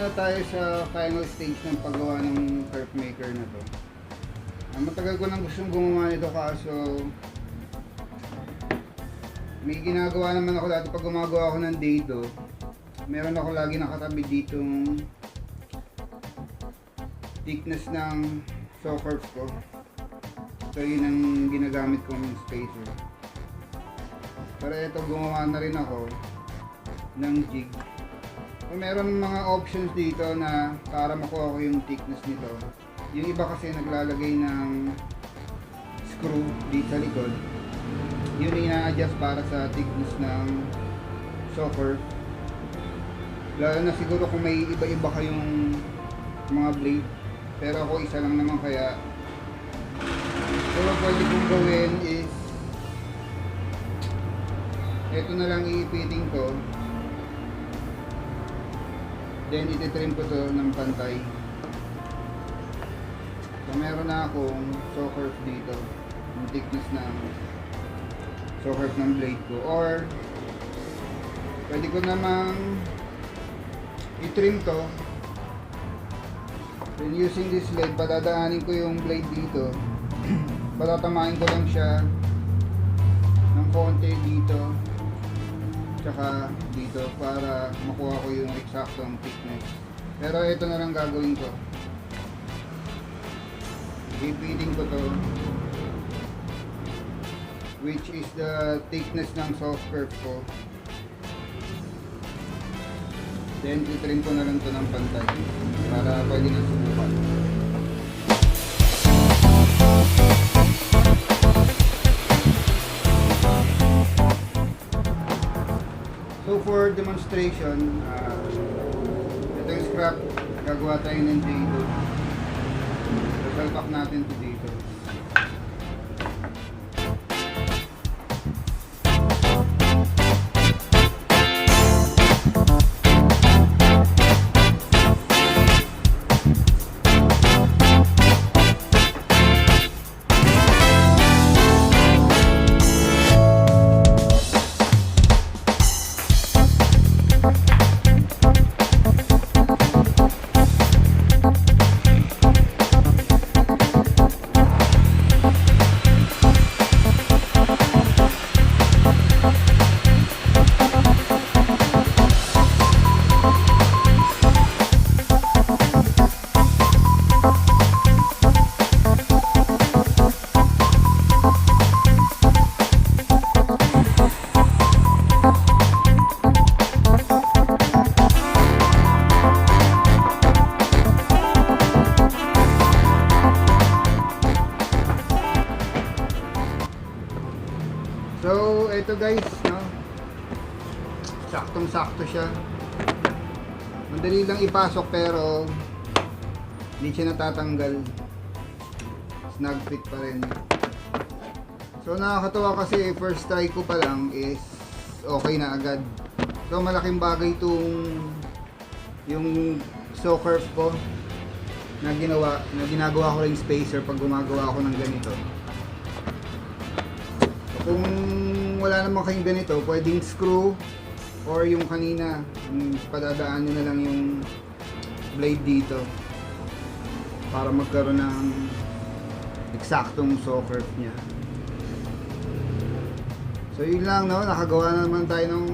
na tayo sa final stage ng paggawa ng Kerf Maker na to. Matagal ko nang gustong gumawa nito kaso may ginagawa naman ako dati pag gumagawa ako ng dado. Meron ako lagi nakatabi ditong thickness ng saw curve ko. So yun ang ginagamit kong spacer. Pero ito gumawa na rin ako ng jig. So, meron mga options dito na para makuha ko yung thickness nito. Yung iba kasi naglalagay ng screw dito sa likod. Yun yung ina-adjust para sa thickness ng saw curve. Lalo na siguro kung may iba-iba kayong mga blade. Pero ako isa lang naman kaya pwede kong gawin is ito na lang iipiting ko. Then ititrim ko to ng pantay. So meron na akong saw curve dito. Yung thickness ng saw curve ng blade ko. Or pwede ko namang itrim to. Then using this blade, padadaanin ko yung blade dito. Patatamain ko lang siya ng konti dito tsaka dito para makuha ko yung eksaktong thickness. Pero ito na lang gagawin ko. Repeating ko to, which is the thickness ng saw curve ko. Then itrim ko na lang to ng pantay para pwede na subukan. So for demonstration, ito yung scrap, gagawa tayo ng dado. Sasalpak natin ito dito. So, ito guys, no? Saktong-sakto siya. Madali lang ipasok pero hindi siya natatanggal. Snug fit pa rin. So, nakakatawa kasi first try ko pa lang is okay na agad. So, malaking bagay itong yung saw curve ko na ginagawa ko rin spacer pag gumagawa ako ng ganito. Kung wala naman kayong ganito, pwedeng screw or yung kanina, padadaan nyo na lang yung blade dito para magkaroon ng eksaktong saw curve nya. So yun lang, no? Nakagawa na naman tayo ng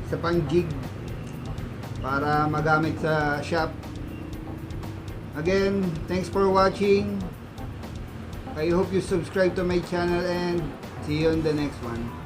isa pang jig para magamit sa shop. Again, thanks for watching. I hope you subscribe to my channel and see you on the next one.